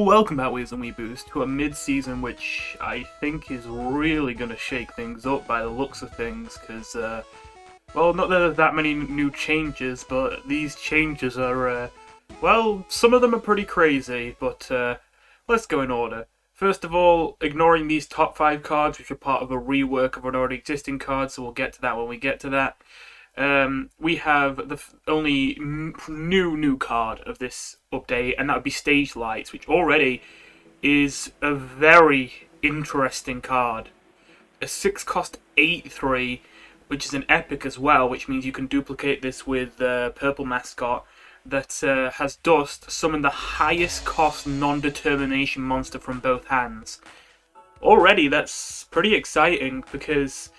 Welcome back, Weebs and Weeboos, to a mid-season which I think is really going to shake things up by the looks of things, because, well, not that there's that many new changes, but these changes are, well, some of them are pretty crazy, but let's go in order. First of all, ignoring these top 5 cards, which are part of a rework of an already existing card, so we'll get to that when we get to that. We have the only new card of this update, and that would be Stage Lights, which already is a very interesting card. A 6-cost 8/3, which is an epic as well, which means you can duplicate this with Purple Mascot that has Dust summon the highest cost non-determination monster from both hands. Already, that's pretty exciting, because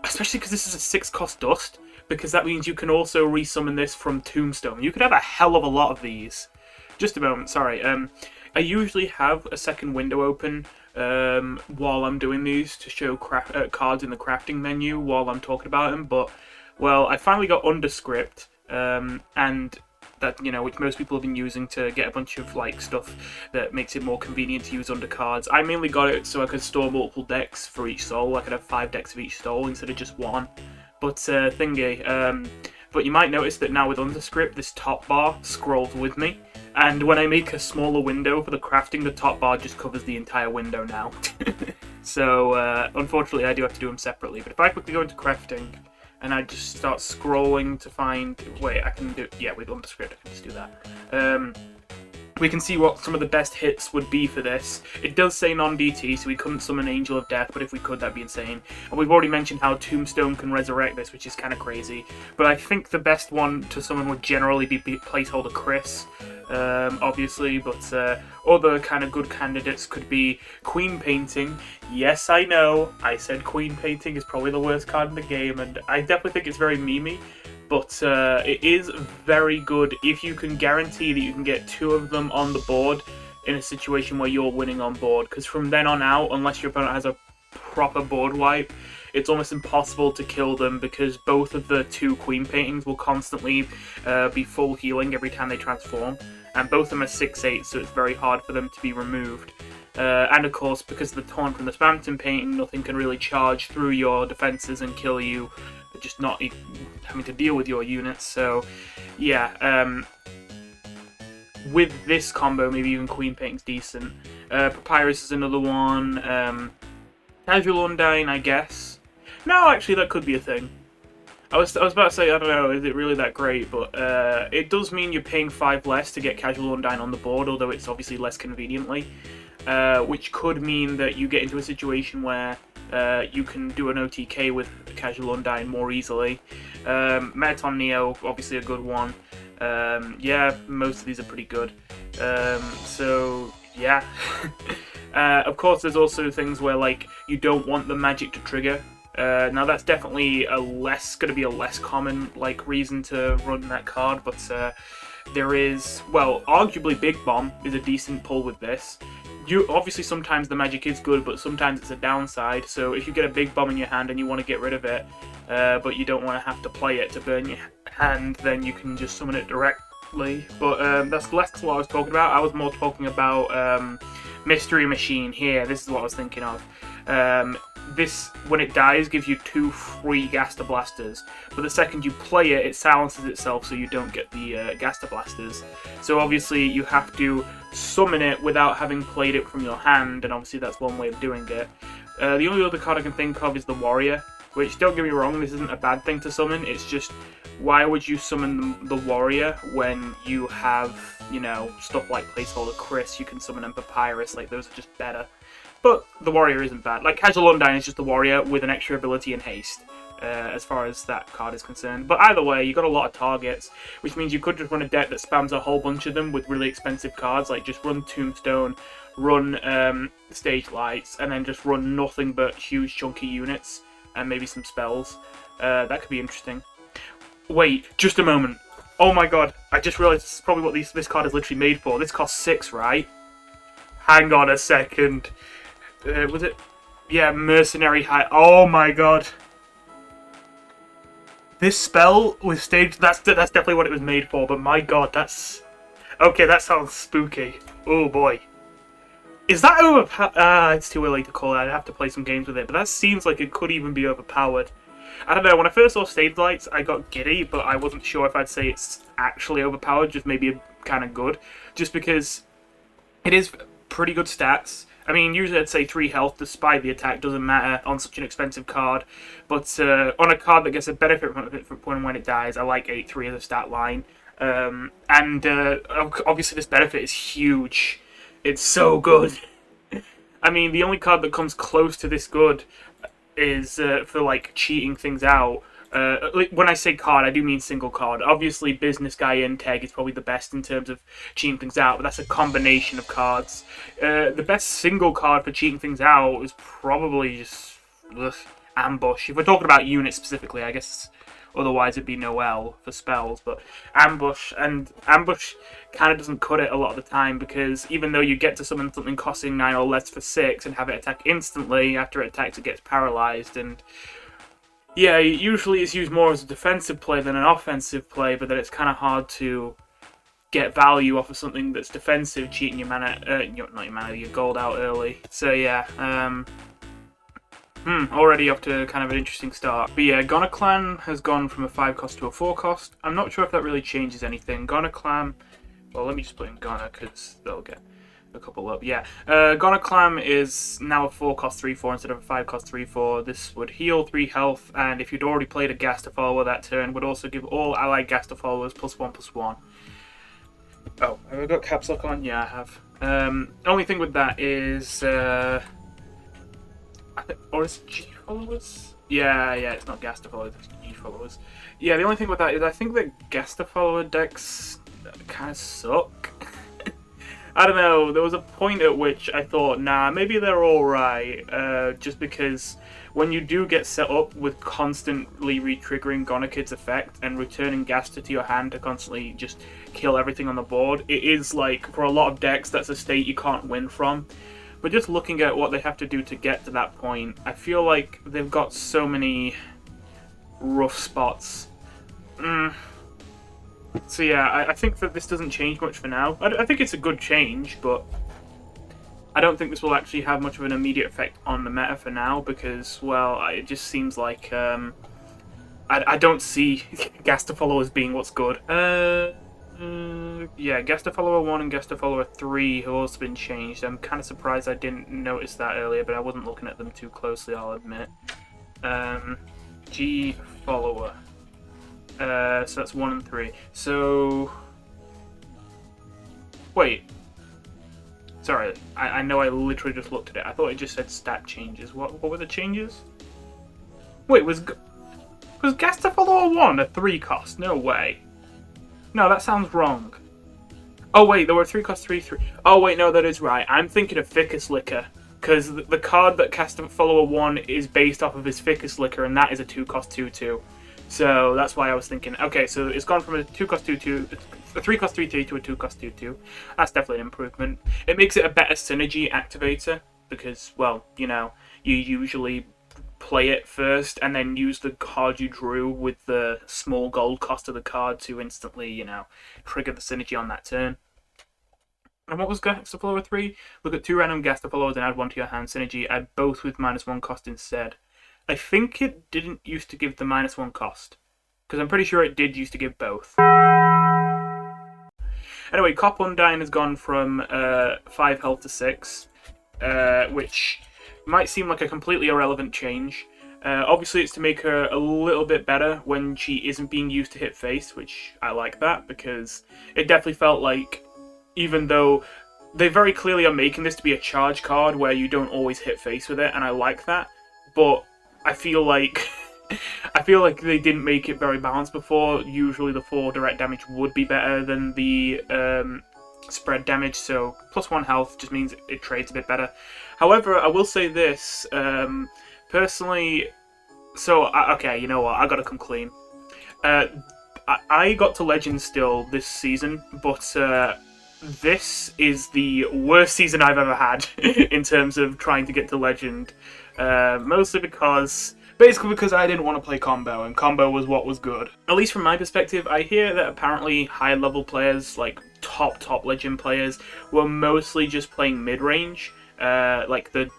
especially because this is a 6-cost Dust, because that means you can also resummon this from Tombstone. You could have a hell of a lot of these. Just a moment, sorry. I usually have a second window open while I'm doing these to show cards in the crafting menu while I'm talking about them, but, well, I finally got Underscript, and that, you know, which most people have been using to get a bunch of, like, stuff that makes it more convenient to use Undercards. I mainly got it so I could store multiple decks for each soul. I could have 5 decks of each soul instead of just one. But, but you might notice that now with Underscript, this top bar scrolls with me. And when I make a smaller window for the crafting, the top bar just covers the entire window now. So, unfortunately, I do have to do them separately. But if I quickly go into crafting, and I just start scrolling to find... Wait, I can do... Yeah, with Underscript, I can just do that. We can see what some of the best hits would be for this. It does say non-DT, so we couldn't summon Angel of Death, but if we could, that'd be insane. And we've already mentioned how Tombstone can resurrect this, which is kind of crazy. But I think the best one to summon would generally be Placeholder Chris, obviously. But other kind of good candidates could be Queen Painting. Yes, I know, I said Queen Painting is probably the worst card in the game, and I definitely think it's very memey. But it is very good if you can guarantee that you can get 2 of them on the board in a situation where you're winning on board. Because from then on out, unless your opponent has a proper board wipe, it's almost impossible to kill them, because both of the 2 Queen Paintings will constantly be full healing every time they transform. And both of them are 6/8, so it's very hard for them to be removed. And of course, because of the Torn from the Spamton Painting, nothing can really charge through your defenses and kill you, just not having to deal with your units. So yeah, with this combo, maybe even Queen Painting's decent. Papyrus is another one. Casual Undyne, I guess. No, actually, that could be a thing. I was about to say, I don't know, is it really that great? But it does mean you're paying 5 less to get Casual Undyne on the board, although it's obviously less conveniently. Which could mean that you get into a situation where you can do an OTK with Casual Undyne more easily. Metaton Neo, obviously a good one. Yeah, most of these are pretty good. So, yeah. Of course, there's also things where, like, you don't want the magic to trigger. Now, that's definitely going to be a less common, like, reason to run that card, but there is, well, arguably Big Bomb is a decent pull with this. Obviously, sometimes the magic is good, but sometimes it's a downside. So if you get a Big Bomb in your hand and you want to get rid of it, but you don't want to have to play it to burn your hand, then you can just summon it directly. But that's less what I was talking about. I was more talking about Mystery Machine here. This is what I was thinking of. This, when it dies, gives you 2 free Gaster Blasters, but the second you play it, it silences itself so you don't get the Gaster Blasters. So obviously you have to summon it without having played it from your hand, and obviously that's one way of doing it. The only other card I can think of is the Warrior, which, don't get me wrong, this isn't a bad thing to summon. It's just, why would you summon the Warrior when you have, you know, stuff like Placeholder Chris? You can summon and Papyrus, like, those are just better. But the Warrior isn't bad. Like, Casual Undyne is just the Warrior with an extra ability and haste, as far as that card is concerned. But either way, you've got a lot of targets, which means you could just run a deck that spams a whole bunch of them with really expensive cards, like just run Tombstone, run Stage Lights, and then just run nothing but huge chunky units, and maybe some spells. That could be interesting. Wait, just a moment. Oh my god, I just realised this is probably what this card is literally made for. This costs 6, right? Hang on a second. Was it? Yeah, Mercenary High. Oh my god. This spell with stage, that's definitely what it was made for, but my god, that's Okay, that sounds spooky. Oh boy. Is that overpowered? It's too early to call it. I'd have to play some games with it, but that seems like it could even be overpowered. I don't know, when I first saw Stage Lights, I got giddy, but I wasn't sure if I'd say it's actually overpowered, just maybe kind of good. Just because it is pretty good stats. I mean, usually I'd say 3 health, despite the attack, doesn't matter on such an expensive card. But on a card that gets a benefit from when it dies, I like 8-3 as a stat line. Obviously this benefit is huge. It's so good. I mean, the only card that comes close to this good is for, like, cheating things out. When I say card, I do mean single card. Obviously, Business Guy Integ is probably the best in terms of cheating things out, but that's a combination of cards. The best single card for cheating things out is probably just Ambush. If we're talking about units specifically, I guess otherwise it'd be Noel for spells, but Ambush kind of doesn't cut it a lot of the time, because even though you get to summon something costing 9 or less for 6 and have it attack instantly, after it attacks it gets paralyzed, and yeah, usually it's used more as a defensive play than an offensive play, but then it's kind of hard to get value off of something that's defensive, cheating your mana, not your mana, your gold out early. So yeah, already off to kind of an interesting start. But yeah, Clam has gone from a 5 cost to a 4 cost. I'm not sure if that really changes anything. Clam, well, let me just put in Ghana because they'll get a couple up. Yeah, Clam is now a 4 cost 3/4 instead of a 5 cost 3/4. This would heal 3 health, and if you'd already played a Gaster follower that turn, would also give all allied Gaster followers +1/+1. Oh, have I got caps lock on? Yeah, I have. Only thing with that is, or is it G followers? Yeah, it's not Gaster followers, it's G followers. Yeah, the only thing with that is I think that Gaster follower decks kind of suck. I don't know, there was a point at which I thought, nah, maybe they're alright, just because when you do get set up with constantly re-triggering Gonakid's effect and returning Gaster to your hand to constantly just kill everything on the board, it is like, for a lot of decks, that's a state you can't win from. But just looking at what they have to do to get to that point, I feel like they've got so many rough spots. So yeah, I think that this doesn't change much for now. I think it's a good change, but I don't think this will actually have much of an immediate effect on the meta for now, because, well, it just seems like I don't see Gaster followers being what's good. Yeah, Gaster follower 1 and Gaster follower 3 have also been changed. I'm kind of surprised I didn't notice that earlier, but I wasn't looking at them too closely, I'll admit. G follower. So that's 1 and 3. So, wait. Sorry, I know I literally just looked at it. I thought it just said stat changes. What were the changes? Wait, was Gaster follower 1 a 3 cost? No way. No, that sounds wrong. Oh wait, there were 3 cost 3/3. Oh wait, no, that is right. I'm thinking of Ficus Liquor, because the card that Gaster follower 1 is based off of his Ficus Liquor, and that is a 2 cost 2/2. So that's why I was thinking, okay, so it's gone from a 2 cost 2/2, a 3 cost 3/3 to a 2 cost 2/2. That's definitely an improvement. It makes it a better synergy activator, because, well, you know, you usually play it first and then use the card you drew with the small gold cost of the card to instantly, you know, trigger the synergy on that turn. And what was Gaster follower 3? Look at 2 random Gaster followers and add 1 to your hand. Synergy, add both with -1 cost instead. I think it didn't used to give the -1 cost, because I'm pretty sure it did used to give both. Anyway, Cop Undyne has gone from 5 health to 6, which might seem like a completely irrelevant change. Obviously, it's to make her a little bit better when she isn't being used to hit face, which I like that, because it definitely felt like, even though they very clearly are making this to be a charge card where you don't always hit face with it, and I like that, but I feel like they didn't make it very balanced before. Usually the 4 direct damage would be better than the spread damage, so +1 health just means it trades a bit better. However, I will say this, personally, so, okay, you know what, I gotta come clean. I got to Legend still this season, but this is the worst season I've ever had in terms of trying to get to Legend. Mostly basically because I didn't want to play combo, and combo was what was good. At least from my perspective, I hear that apparently high level players, like top Legend players were mostly just playing mid-range, like the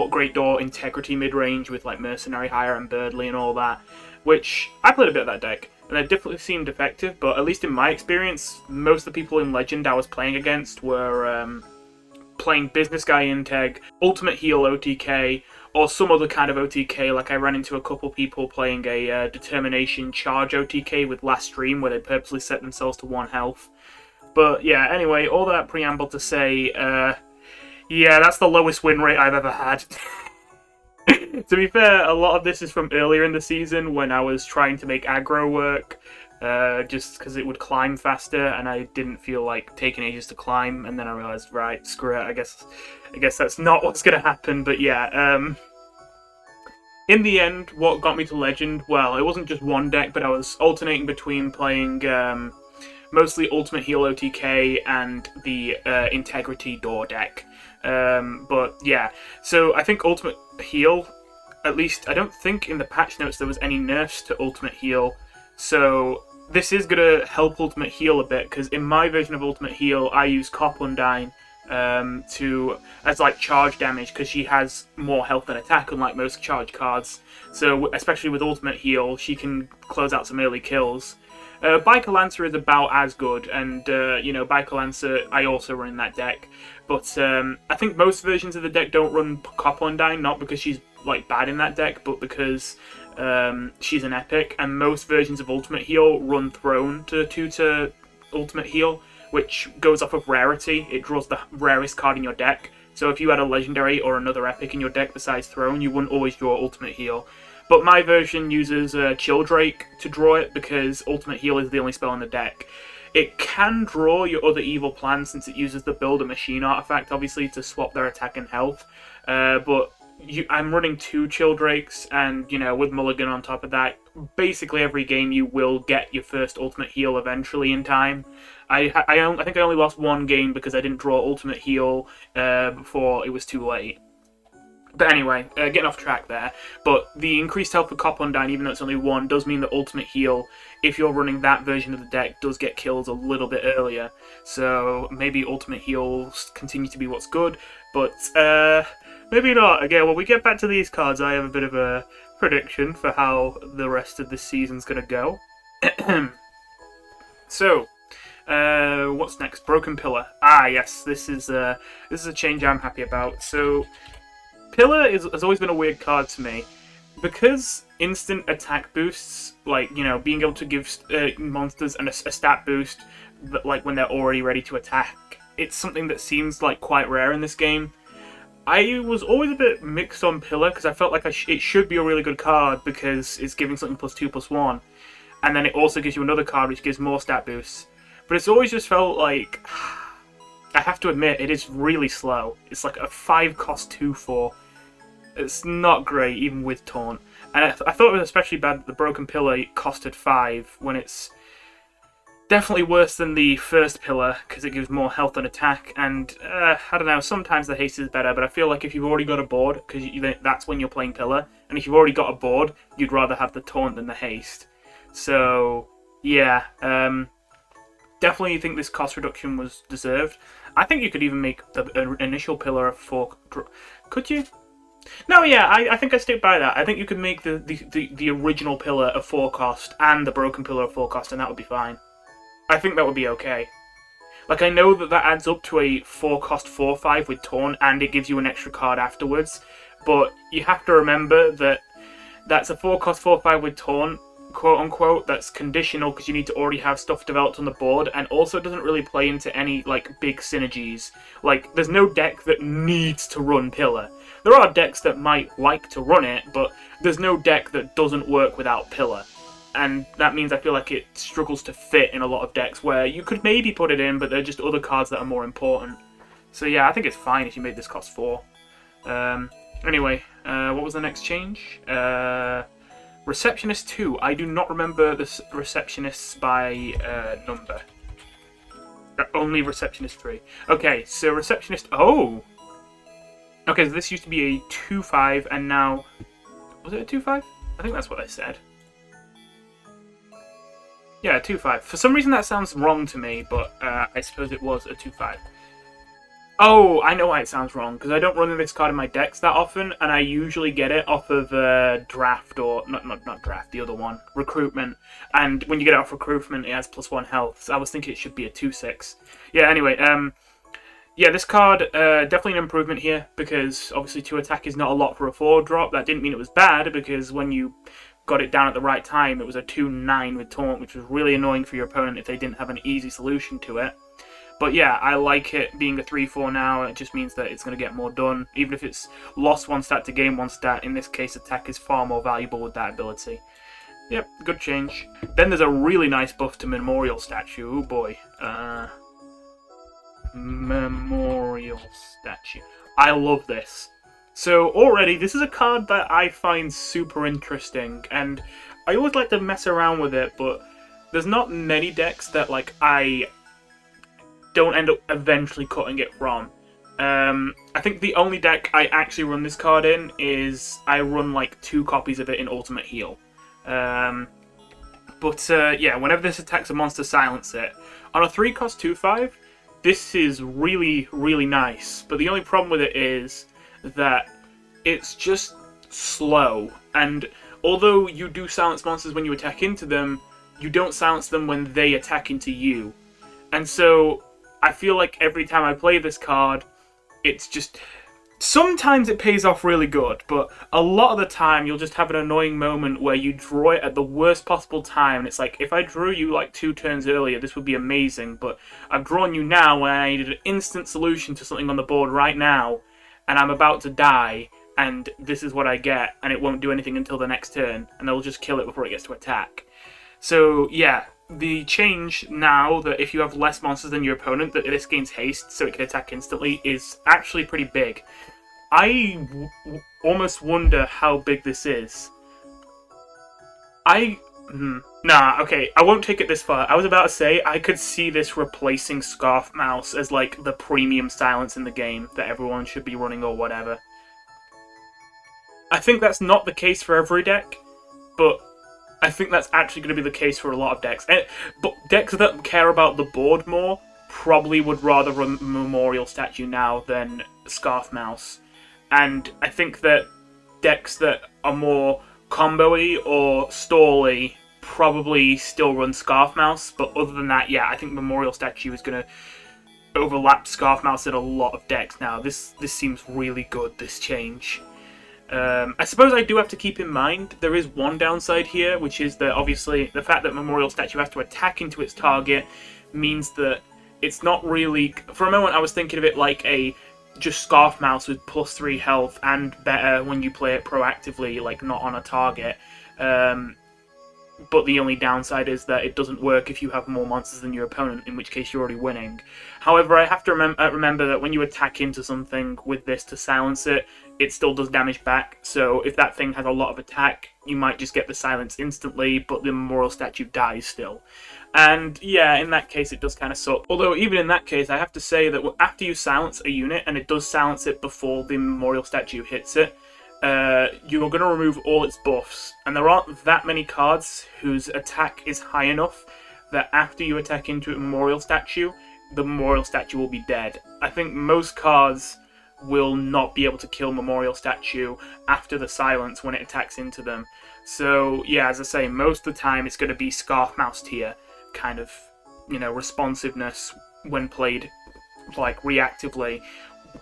Great Door Integrity mid-range with like Mercenary Hire and Birdly and all that, which I played a bit of that deck, and it definitely seemed effective, but at least in my experience, most of the people in Legend I was playing against were playing Business Guy Integ, Ultimate Heal OTK, or some other kind of OTK. Like I ran into a couple people playing a Determination Charge OTK with last stream where they purposely set themselves to 1 health. But yeah, anyway, all that preamble to say, yeah, that's the lowest win rate I've ever had. To be fair, a lot of this is from earlier in the season when I was trying to make aggro work, just because it would climb faster, and I didn't feel like taking ages to climb, and then I realised, right, screw it, I guess that's not what's going to happen, but yeah, in the end, what got me to Legend, well, it wasn't just one deck, but I was alternating between playing, mostly Ultimate Heal OTK and the Integrity Door deck. But yeah, so I think Ultimate Heal, at least I don't think in the patch notes there was any nerfs to Ultimate Heal, so this is going to help Ultimate Heal a bit, because in my version of Ultimate Heal I use Undyne as like charge damage, because she has more health than attack unlike most charge cards, so especially with Ultimate Heal she can close out some early kills. Biker Lancer is about as good, and you know, Biker Lancer I also run in that deck, but I think most versions of the deck don't run Undyne, not because she's like bad in that deck, but because she's an epic, and most versions of Ultimate Heal run Throne to tutor Ultimate Heal, which goes off of rarity. It draws the rarest card in your deck, so if you had a legendary or another epic in your deck besides Throne, you wouldn't always draw Ultimate Heal. But my version uses Chilldrake to draw it, because Ultimate Heal is the only spell in the deck. It can draw your other evil plan since it uses the Build a Machine artifact, obviously, to swap their attack and health. But I'm running 2 Childrakes, and, you know, with Mulligan on top of that, basically every game you will get your first Ultimate Heal eventually in time. I think I only lost 1 game because I didn't draw Ultimate Heal before it was too late. But anyway, getting off track there, but the increased health for Undyne, even though it's only 1, does mean that Ultimate Heal, if you're running that version of the deck, does get kills a little bit earlier. So maybe Ultimate Heal continue to be what's good, but maybe not. Again, when we get back to these cards, I have a bit of a prediction for how the rest of this season's going to go. So, what's next? Broken Pillar. Ah, yes, this is a change I'm happy about. So, Pillar has always been a weird card to me, because instant attack boosts, like, you know, being able to give monsters a stat boost, like when they're already ready to attack, it's something that seems like quite rare in this game. I was always a bit mixed on Pillar, because I felt like it should be a really good card because it's giving something +2/+1, and then it also gives you another card which gives more stat boosts. But it's always just felt like, I have to admit, it is really slow. It's like a 5 cost 2/4. It's not great, even with Taunt. And I thought it was especially bad that the Broken Pillar costed 5, when it's definitely worse than the first Pillar, because it gives more health and attack, and I don't know, sometimes the haste is better, but I feel like if you've already got a board, because that's when you're playing Pillar, and if you've already got a board, you'd rather have the Taunt than the haste. So, yeah, definitely think this cost reduction was deserved. I think you could even make the initial Pillar a 4... Could you? No, yeah, I think I stick by that. I think you could make the original Pillar a 4 cost and the Broken Pillar a 4 cost, and that would be fine. I think that would be okay. Like, I know that adds up to a 4 cost 4/5 with Taunt, and it gives you an extra card afterwards, but you have to remember that that's a 4 cost 4/5 with Taunt, quote unquote, that's conditional because you need to already have stuff developed on the board, and also doesn't really play into any, like, big synergies. Like, there's no deck that needs to run Pillar. There are decks that might like to run it, but there's no deck that doesn't work without Pillar. And that means I feel like it struggles to fit in a lot of decks where you could maybe put it in, but there are just other cards that are more important. So yeah, I think it's fine if you made this cost 4. Anyway, what was the next change? Receptionist 2. I do not remember the Receptionists by number. Only Receptionist 3. Okay, so Receptionist... Oh! Okay, so this used to be a 2/5, and now... Was it a 2/5? I think that's what I said. Yeah, 2/5. For some reason that sounds wrong to me, but I suppose it was a 2/5. Oh, I know why it sounds wrong, because I don't run this card in my decks that often, and I usually get it off of Draft, or, not Draft, the other one, Recruitment. And when you get it off Recruitment, it has +1 health, so I was thinking it should be a 2/6. Yeah, anyway, yeah, this card, definitely an improvement here, because obviously 2 attack is not a lot for a 4-drop. That didn't mean it was bad, because when you got it down at the right time, it was a 2/9 with Taunt, which was really annoying for your opponent if they didn't have an easy solution to it. But yeah, I like it being a 3/4 now. It just means that it's going to get more done. Even if it's lost 1 stat to gain 1 stat, in this case attack is far more valuable with that ability. Yep, good change. Then there's a really nice buff to Memorial Statue. Oh boy. Memorial Statue. I love this. So already, this is a card that I find super interesting. And I always like to mess around with it, but there's not many decks that like I don't end up eventually cutting it from. I think the only deck I actually run this card in is I run like 2 copies of it in Ultimate Heal. Yeah, whenever this attacks a monster, silence it. On a 3-cost 2/5, this is really, really nice. But the only problem with it is that it's just slow. And although you do silence monsters when you attack into them, you don't silence them when they attack into you. And so I feel like every time I play this card, it's just... Sometimes it pays off really good, but a lot of the time you'll just have an annoying moment where you draw it at the worst possible time. And it's like, if I drew you like 2 turns earlier, this would be amazing, but I've drawn you now when I needed an instant solution to something on the board right now, and I'm about to die, and this is what I get, and it won't do anything until the next turn, and they'll just kill it before it gets to attack. So, yeah. The change now that if you have less monsters than your opponent, that this gains haste so it can attack instantly, is actually pretty big. I almost wonder how big this is. Nah, okay, I won't take it this far. I was about to say, I could see this replacing Scarf Mouse as like the premium silence in the game that everyone should be running or whatever. I think that's not the case for every deck, but I think that's actually going to be the case for a lot of decks. But decks that care about the board more probably would rather run Memorial Statue now than Scarf Mouse. And I think that decks that are more combo-y or stall-y probably still run Scarf Mouse. But other than that, yeah, I think Memorial Statue is going to overlap Scarf Mouse in a lot of decks now. This seems really good, this change. I suppose I do have to keep in mind there is one downside here, which is that obviously the fact that Memorial Statue has to attack into its target means that it's not really... For a moment I was thinking of it like a just Scarf Mouse with +3 health and better when you play it proactively, like not on a target. But the only downside is that it doesn't work if you have more monsters than your opponent, in which case you're already winning. However, I have to remember that when you attack into something with this to silence it, it still does damage back. So if that thing has a lot of attack, you might just get the silence instantly, but the Memorial Statue dies still. And yeah, in that case it does kind of suck. Although even in that case, I have to say that after you silence a unit, and it does silence it before the Memorial Statue hits it, you're going to remove all its buffs, and there aren't that many cards whose attack is high enough that after you attack into a Memorial Statue, the Memorial Statue will be dead. I think most cards will not be able to kill Memorial Statue after the silence when it attacks into them. So yeah, as I say, most of the time it's going to be Scarf Mouse tier kind of, responsiveness when played like reactively.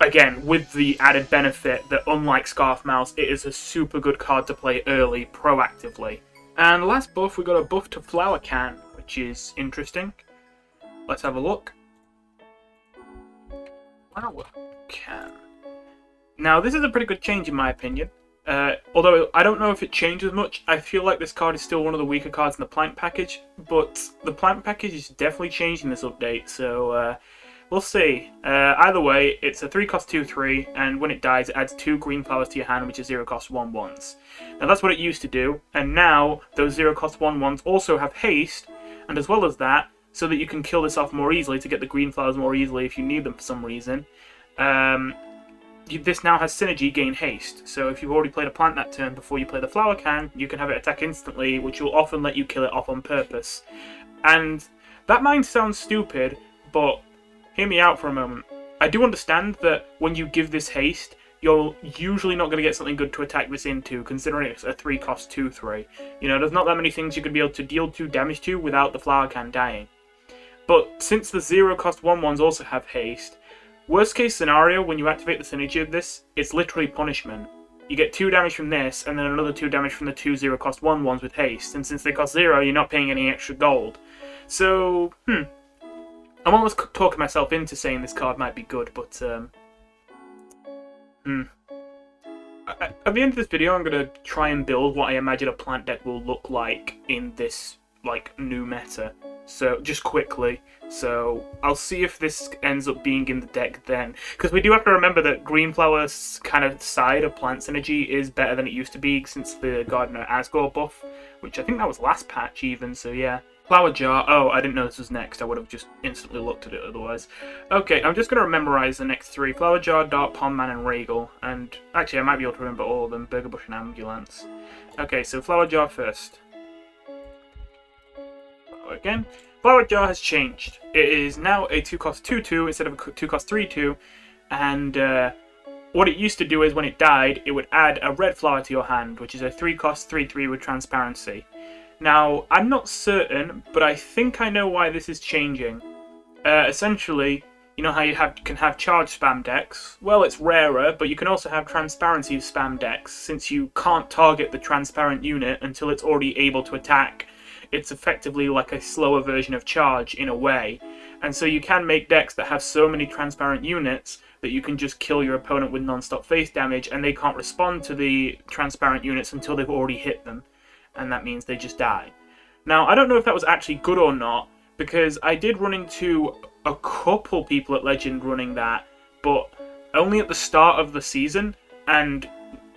Again, with the added benefit that unlike Scarf Mouse, it is a super good card to play early, proactively. And last buff, we got a buff to Flower Can, which is interesting. Let's have a look. Flower Can. Now, this is a pretty good change in my opinion. Although I don't know if it changes much, I feel like this card is still one of the weaker cards in the plant package, but the plant package is definitely changed in this update, so we'll see. Either way, it's a 3-cost 2/3, and when it dies, it adds 2 green flowers to your hand, which is 0-cost 1/1s. Now that's what it used to do, and now those 0-cost 1/1s also have haste, and as well as that, so that you can kill this off more easily to get the green flowers more easily if you need them for some reason. This now has synergy gain haste, so if you've already played a plant that turn before you play the Flower Can, you can have it attack instantly, which will often let you kill it off on purpose. And that might sound stupid, but hear me out for a moment. I do understand that when you give this haste, you're usually not going to get something good to attack this into, considering it's a 3 cost 2/3. You know, there's not that many things you could be able to deal 2 damage to without the flower can dying. But since the 0 cost 1/1s also have haste, worst case scenario, when you activate the synergy of this, it's literally punishment. You get 2 damage from this, and then another 2 damage from the 2 0 cost 1/1s with haste, and since they cost 0, you're not paying any extra gold. So, I'm almost talking myself into saying this card might be good, but, At the end of this video, I'm going to try and build what I imagine a plant deck will look like in this, like, new meta. So, just quickly. So, I'll see if this ends up being in the deck then. Because we do have to remember that Greenflower's kind of side of plant synergy is better than it used to be since the Gardener Asgore buff, which I think that was last patch even, so yeah. Flower Jar. Oh, I didn't know this was next. I would have just instantly looked at it otherwise. Okay, I'm just going to memorize the next 3. Flower Jar, Dart, Ponman, and Ragel. And actually, I might be able to remember all of them. Burger Bush and Ambyulance. Okay, so Flower Jar first. Again. Flower Jar has changed. It is now a 2 cost 2/2 instead of a 2 cost 3/2. And what it used to do is when it died, it would add a red flower to your hand, which is a 3 cost 3/3 with transparency. Now, I'm not certain, but I think I know why this is changing. Essentially, you know how you can have charge spam decks? Well, it's rarer, but you can also have transparency spam decks. Since you can't target the transparent unit until it's already able to attack, it's effectively like a slower version of charge in a way. And so you can make decks that have so many transparent units that you can just kill your opponent with non-stop face damage, and they can't respond to the transparent units until they've already hit them. And that means they just die. Now, I don't know if that was actually good or not, because I did run into a couple people at Legend running that, but only at the start of the season, and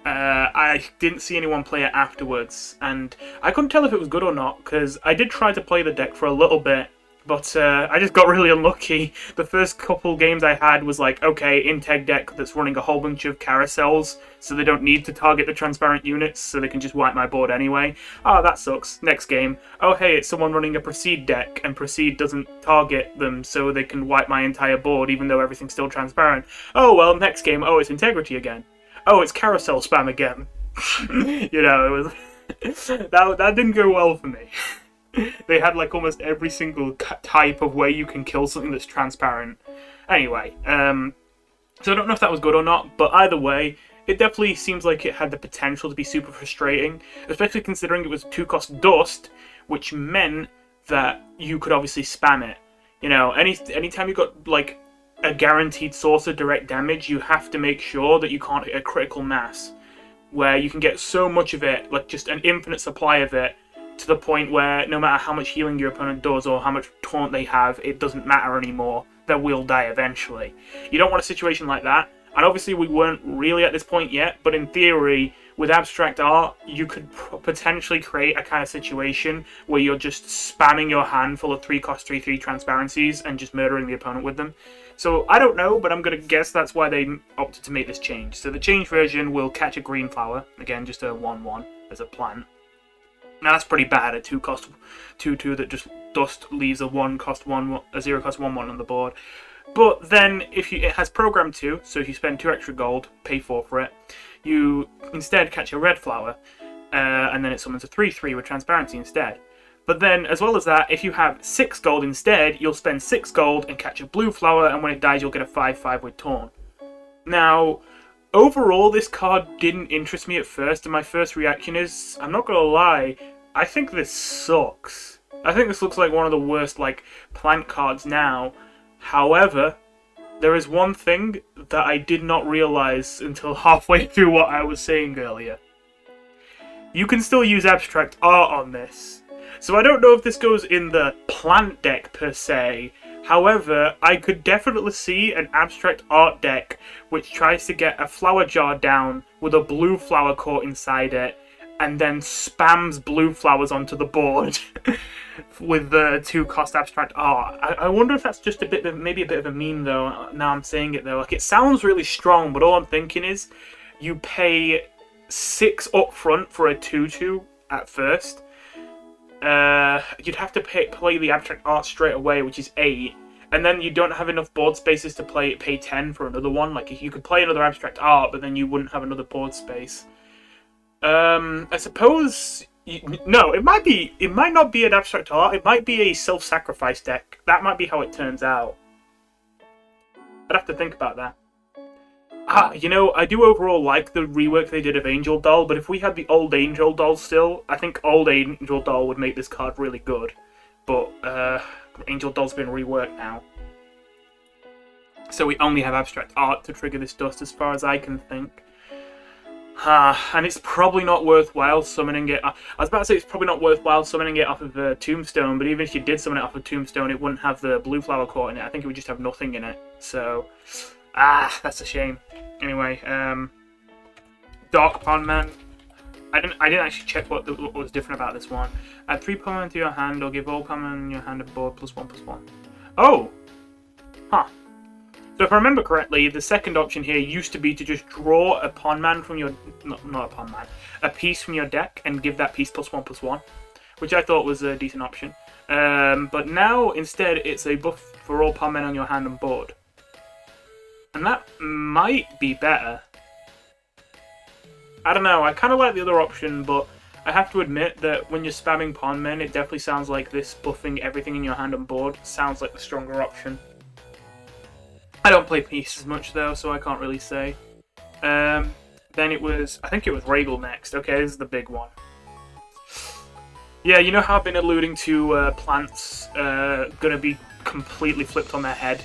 I didn't see anyone play it afterwards, and I couldn't tell if it was good or not, because I did try to play the deck for a little bit, but I just got really unlucky. The first couple games I had was like, okay, Integ deck that's running a whole bunch of carousels, so they don't need to target the transparent units, so they can just wipe my board anyway. Oh, that sucks. Next game. Oh, hey, it's someone running a Proceed deck, and Proceed doesn't target them, so they can wipe my entire board, even though everything's still transparent. Oh, well, next game. Oh, it's Integrity again. Oh, it's carousel spam again. You know, it was that didn't go well for me. They had like almost every single type of way you can kill something that's transparent. Anyway, so I don't know if that was good or not, but either way, it definitely seems like it had the potential to be super frustrating, especially considering it was 2 cost dust, which meant that you could obviously spam it. You know, anytime you got like a guaranteed source of direct damage, you have to make sure that you can't hit a critical mass, where you can get so much of it, like just an infinite supply of it, to the point where no matter how much healing your opponent does or how much taunt they have, it doesn't matter anymore. They will die eventually. You don't want a situation like that, and obviously we weren't really at this point yet, but in theory, with abstract art, you could potentially create a kind of situation where you're just spamming your hand full of 3 cost 3/3 transparencies and just murdering the opponent with them. So I don't know, but I'm going to guess that's why they opted to make this change. So the change version will catch a green flower, again just a 1/1 as a plant. Now that's pretty bad, a 2 cost 2/2 that just dust leaves a 0 cost 1/1 on the board. But then if it has program 2, so if you spend 2 extra gold, pay 4 for it, you instead catch a red flower, and then it summons a 3/3 with transparency instead. But then, as well as that, if you have 6 gold instead, you'll spend 6 gold and catch a blue flower, and when it dies you'll get a 5/5 with taunt. Now, overall, this card didn't interest me at first, and my first reaction is, I'm not gonna lie, I think this sucks. I think this looks like one of the worst, like, plant cards now. However, there is one thing that I did not realize until halfway through what I was saying earlier. You can still use abstract art on this. So I don't know if this goes in the plant deck per se. However, I could definitely see an abstract art deck which tries to get a flower jar down with a blue flower caught inside it, and then spams blue flowers onto the board with the 2 cost abstract art. I wonder if that's just maybe a bit of a meme though, now I'm saying it though. Like, it sounds really strong, but all I'm thinking is you pay 6 up front for a 2/2 at first. you'd have to play the abstract art straight away, which is 8, and then you don't have enough board spaces to pay 10 for another one. Like, if you could play another abstract art, but then you wouldn't have another board space. I suppose... No, it might not be an abstract art, it might be a self-sacrifice deck. That might be how it turns out. I'd have to think about that. You know, I do overall like the rework they did of Angel Doll, but if we had the old Angel Doll still, I think old Angel Doll would make this card really good. But, Angel Doll's been reworked now. So we only have abstract art to trigger this dust as far as I can think. And it's probably not worthwhile summoning it. I was about to say it's probably not worthwhile summoning it off of Tombstone, but even if you did summon it off of Tombstone, it wouldn't have the blue flower court in it. I think it would just have nothing in it. So, that's a shame. Anyway, Dark Ponman. I didn't actually check what was different about this one. Add 3 Ponman to your hand, or give all Ponman in your hand a board +1/+1. Oh! Huh. So if I remember correctly, the second option here used to be to just draw a Ponman from your... not a Ponman. A piece from your deck and give that piece +1/+1. Which I thought was a decent option. But now, instead, it's a buff for all Ponmen on your hand and board. And that might be better. I don't know, I kind of like the other option, but I have to admit that when you're spamming Ponmen, it definitely sounds like this buffing everything in your hand and board sounds like the stronger option. I don't play pieces much though, so I can't really say. Then it was, I think it was Ragel next. Okay, this is the big one. Yeah, you know how I've been alluding to plants gonna be completely flipped on their head?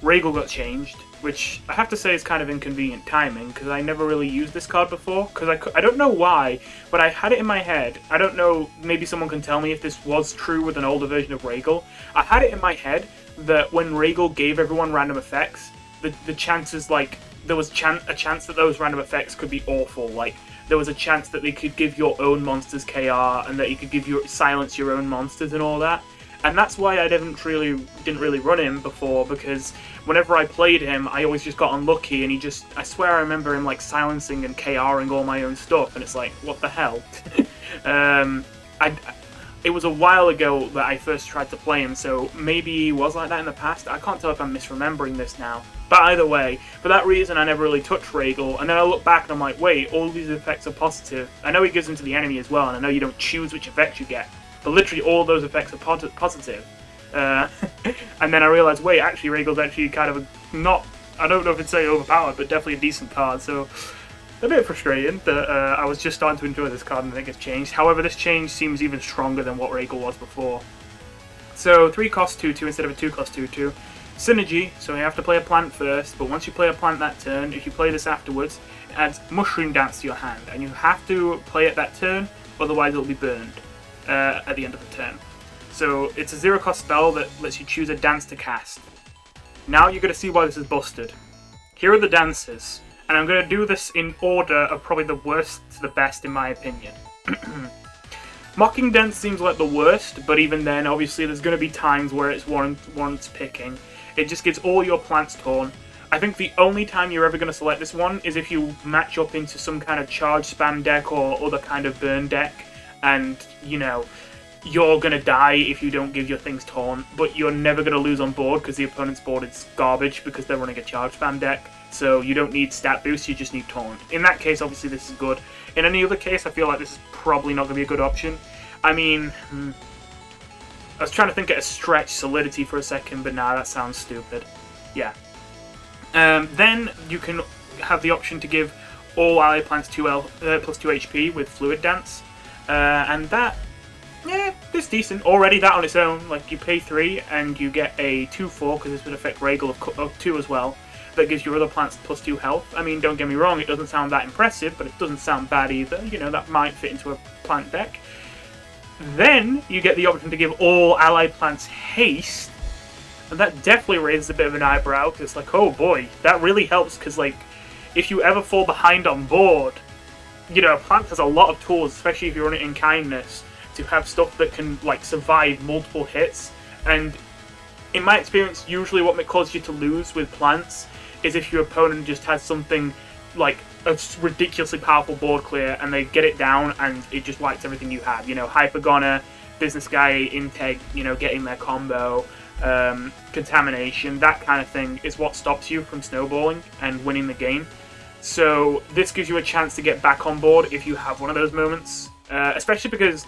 Ragel got changed, which I have to say is kind of inconvenient timing, because I never really used this card before, because I don't know why, but I had it in my head. I don't know, maybe someone can tell me if this was true with an older version of Ragel. I had it in my head that when Ragel gave everyone random effects, the chances, like, there was a chance that those random effects could be awful. Like, there was a chance that they could give your own monsters KR, and that you could silence your own monsters and all that. And that's why I didn't really run him before, because whenever I played him, I always just got unlucky, and I swear I remember him, like, silencing and KRing all my own stuff, and it's like, what the hell? It was a while ago that I first tried to play him, so maybe he was like that in the past. I can't tell if I'm misremembering this now. But either way, for that reason, I never really touched Ragel, and then I look back and I'm like, wait, all these effects are positive. I know he gives them to the enemy as well, and I know you don't choose which effects you get, but literally all those effects are positive. And then I realized, wait, actually Ragel's actually kind of not, I don't know if it's say overpowered, but definitely a decent card, so a bit frustrating that I was just starting to enjoy this card and then it gets changed. However, this change seems even stronger than what Ragel was before. So 3 cost 2/2 instead of a 2 cost 2/2. Synergy, so you have to play a plant first, but once you play a plant that turn, if you play this afterwards, it adds Mushroom Dance to your hand, and you have to play it that turn, otherwise it'll be burned at the end of the turn. So it's a 0 cost spell that lets you choose a dance to cast. Now you're going to see why this is busted. Here are the dances, and I'm going to do this in order of probably the worst to the best in my opinion. Mocking Dance seems like the worst, but even then, obviously, there's going to be times where it's warrants picking. It just gets all your plants torn. I think the only time you're ever going to select this one is if you match up into some kind of charge spam deck or other kind of burn deck, and, you know, you're going to die if you don't give your things torn, but you're never going to lose on board because the opponent's board is garbage because they're running a charge spam deck, so you don't need stat boost, you just need torn. In that case, obviously, this is good. In any other case, I feel like this is probably not going to be a good option. I mean, I was trying to think of a stretch solidity for a second, but nah, that sounds stupid. Yeah. Then you can have the option to give all ally plants plus 2 HP with Fluid Dance, and that, yeah, it's decent. Already that on its own, like, you pay 3 and you get a 2/4, because this would affect Ragel of 2 as well. That gives your other plants plus 2 health. I mean, don't get me wrong, it doesn't sound that impressive, but it doesn't sound bad either. You know, that might fit into a plant deck. Then you get the option to give all allied plants haste, and that definitely raises a bit of an eyebrow, because it's like, oh boy, that really helps, because, like, if you ever fall behind on board, you know, a plant has a lot of tools, especially if you run it in kindness, to have stuff that can, like, survive multiple hits. And in my experience, usually what causes you to lose with plants is if your opponent just has something like a ridiculously powerful board clear and they get it down and it just wipes everything you have. You know, Hypergoner, business guy integ, you know, getting their combo, contamination, that kind of thing is what stops you from snowballing and winning the game. So this gives you a chance to get back on board if you have one of those moments, especially because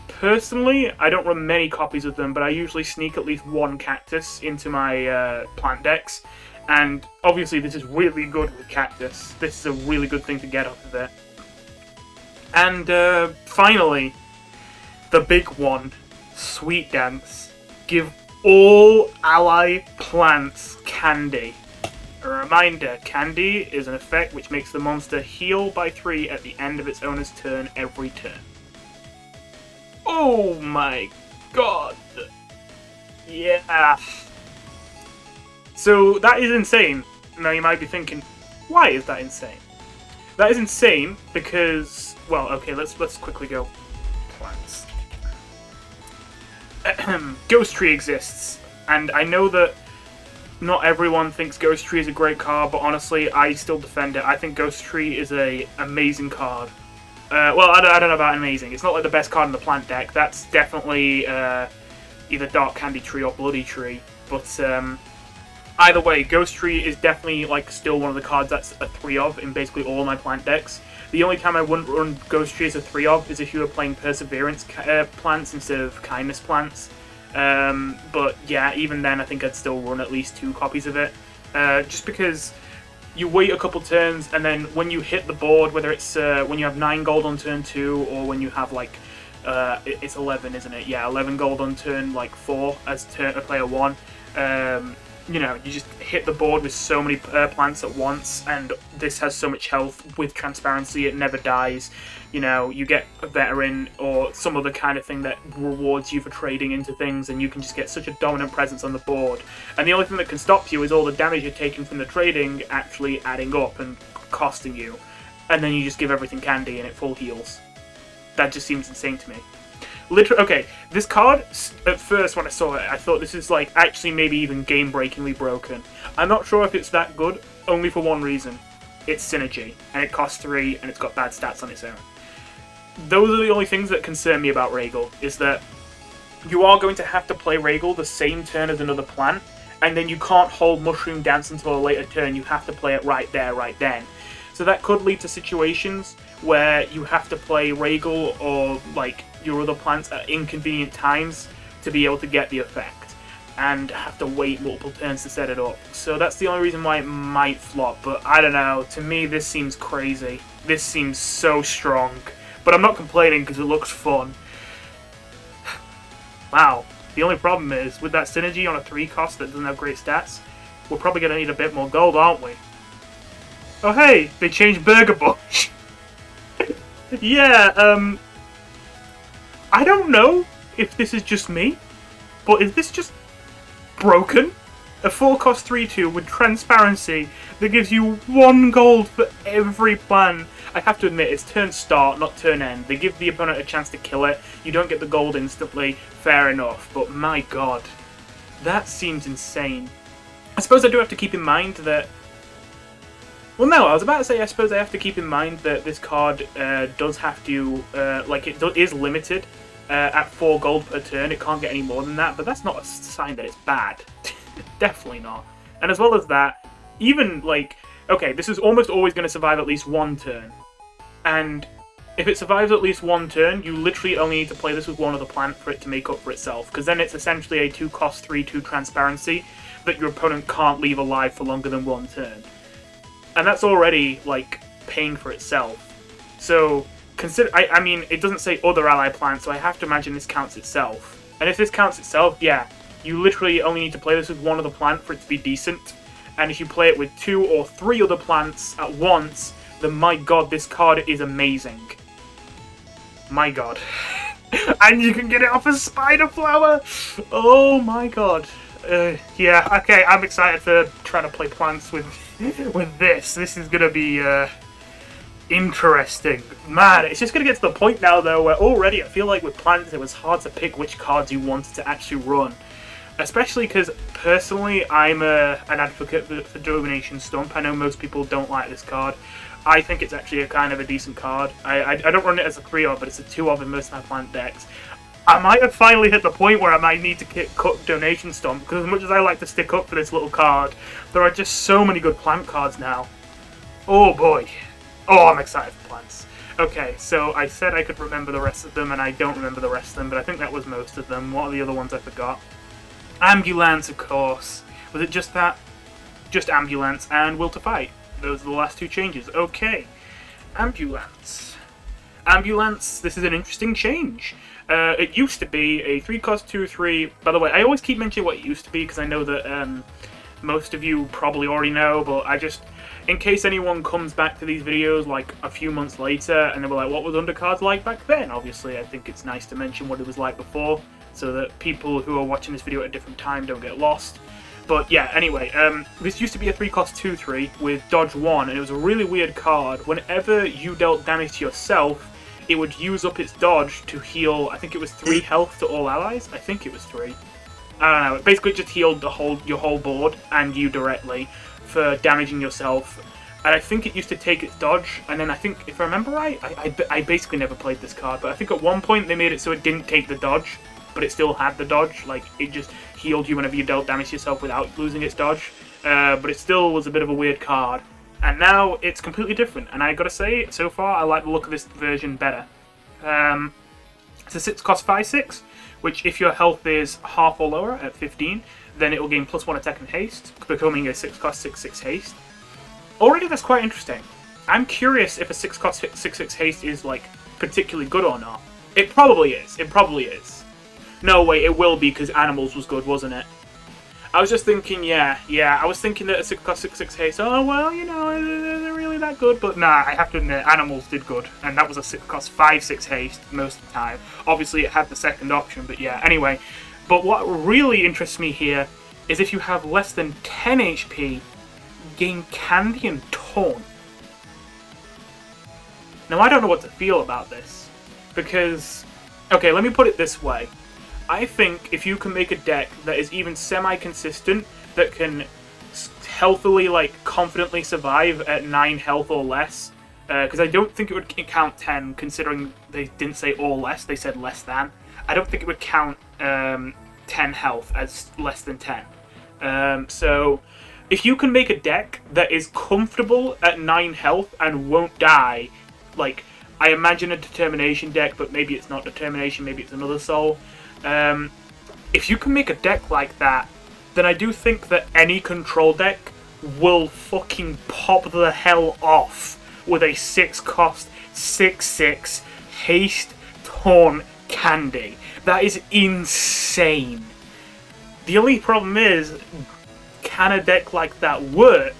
personally I don't run many copies of them, but I usually sneak at least one cactus into my plant decks, and obviously this is really good with cactus. This is a really good thing to get off of it. And finally, the big one, Sweet Dance. Give all ally plants candy. A reminder, candy is an effect which makes the monster heal by 3 at the end of its owner's turn every turn. Oh my god! Yeah. So that is insane. Now you might be thinking, why is that insane? That is insane because, well, okay, let's quickly go. Plants. Ghost Tree exists, and I know that not everyone thinks Ghost Tree is a great card, but honestly, I still defend it. I think Ghost Tree is an amazing card. Well, I don't know about amazing. It's not like the best card in the plant deck. That's definitely either Dark Candy Tree or Bloody Tree. But either way, Ghost Tree is definitely like still one of the cards that's a 3 of in basically all my plant decks. The only time I wouldn't run Ghost Tree as a 3 of is if you were playing Perseverance plants instead of Kindness plants. But yeah, even then I think I'd still run at least 2 copies of it. Just because you wait a couple turns, and then when you hit the board, whether it's when you have 9 gold on turn 2, or when you have like, it's 11, isn't it? Yeah, 11 gold on turn like 4 as player 1. You know, you just hit the board with so many plants at once, and this has so much health with transparency, it never dies. You know, you get a veteran or some other kind of thing that rewards you for trading into things, and you can just get such a dominant presence on the board. And the only thing that can stop you is all the damage you're taking from the trading actually adding up and costing you. And then you just give everything candy and it full heals. That just seems insane to me. Literally, okay, this card, at first when I saw it, I thought this is like actually maybe even game-breakingly broken. I'm not sure if it's that good, only for one reason. It's synergy, and it costs 3, and it's got bad stats on its own. Those are the only things that concern me about Ragel, is that you are going to have to play Ragel the same turn as another plant, and then you can't hold Mushroom Dance until a later turn, you have to play it right there, right then. So that could lead to situations where you have to play Ragel or like your other plants at inconvenient times to be able to get the effect, and have to wait multiple turns to set it up. So that's the only reason why it might flop, but I don't know, to me this seems crazy. This seems so strong, but I'm not complaining because it looks fun. Wow, the only problem is, with that synergy on a 3 cost that doesn't have great stats, we're probably going to need a bit more gold, aren't we? Oh hey, they changed Burger Bush. Yeah, I don't know if this is just me, but is this just broken? A 4-cost 3/2 with transparency that gives you 1 gold for every plan. I have to admit, it's turn start, not turn end. They give the opponent a chance to kill it. You don't get the gold instantly, fair enough, but my god, that seems insane. I suppose I do have to keep in mind that... Well, no, I was about to say I suppose I have to keep in mind that this card does have to, is limited at 4 gold per turn. It can't get any more than that, but that's not a sign that it's bad. Definitely not. And as well as that, even, like, okay, this is almost always going to survive at least 1 turn. And if it survives at least 1 turn, you literally only need to play this with 1 other plant for it to make up for itself, because then it's essentially a 2-cost 3/2 transparency that your opponent can't leave alive for longer than 1 turn. And that's already, like, paying for itself. So, consider... I mean, it doesn't say other ally plants, so I have to imagine this counts itself. And if this counts itself, yeah, you literally only need to play this with 1 other plant for it to be decent. And if you play it with 2 or 3 other plants at once, then my god, this card is amazing. My god. And you can get it off a spider flower! Oh my god. Yeah, okay, I'm excited for trying to play plants with this. This is gonna be interesting. Man, it's just gonna get to the point now though where already I feel like with plants it was hard to pick which cards you wanted to actually run. Especially because personally I'm an advocate for Domination Stump. I know most people don't like this card. I think it's actually a kind of a decent card. I don't run it as a 3 of, but it's a 2 of in most of my plant decks. I might have finally hit the point where I might need to cut Donation Stomp, because as much as I like to stick up for this little card, there are just so many good plant cards now. Oh boy. Oh, I'm excited for plants. Okay, so I said I could remember the rest of them, and I don't remember the rest of them, but I think that was most of them. What are the other ones I forgot? Ambyulance, of course. Was it just that? Just Ambulance and Will to Fight. Those are the last two changes. Okay. Ambulance. Ambulance, this is an interesting change. It used to be a 3-cost 2/3. By the way, I always keep mentioning what it used to be because I know that most of you probably already know, but I just, in case anyone comes back to these videos like a few months later and they were like, what was Undercards like back then? Obviously, I think it's nice to mention what it was like before so that people who are watching this video at a different time don't get lost. But yeah, anyway, this used to be a 3-cost 2/3 with Dodge 1, and it was a really weird card. Whenever you dealt damage to yourself, it would use up its dodge to heal, I think it was 3 health to all allies? I think it was 3. I don't know, it basically just healed your whole board and you directly for damaging yourself. And I think it used to take its dodge, and then I think, if I remember right, I basically never played this card, but I think at one point they made it so it didn't take the dodge, but it still had the dodge, like it just healed you whenever you dealt damage to yourself without losing its dodge. But it still was a bit of a weird card. And now it's completely different, and I gotta say, so far I like the look of this version better. It's a 6-cost 5/6, which if your health is half or lower at 15, then it will gain +1 attack and haste, becoming a 6-cost 6/6 haste. Already that's quite interesting. I'm curious if a 6-cost 6/6 haste is like particularly good or not. It probably is. It probably is. No, wait, it will be because Animals was good, wasn't it? I was just thinking, yeah, I was thinking that a 6-cost 6/6 haste, oh, well, you know, they're really that good, but nah, I have to admit, Animals did good, and that was a 6-cost 5/6 haste most of the time. Obviously, it had the second option, but yeah, anyway. But what really interests me here is if you have less than 10 HP, gain Candy and Taunt. Now, I don't know what to feel about this, because, okay, let me put it this way. I think if you can make a deck that is even semi-consistent, that can healthily, like, confidently survive at 9 health or less, because I don't think it would count 10, considering they didn't say or less, they said less than. I don't think it would count 10 health as less than 10. So, if you can make a deck that is comfortable at 9 health and won't die, like, I imagine a Determination deck, but maybe it's not Determination, maybe it's another Soul. If you can make a deck like that, then I do think that any control deck will fucking pop the hell off with a 6-cost 6/6 haste taunt Candy. That is insane. The only problem is, can a deck like that work?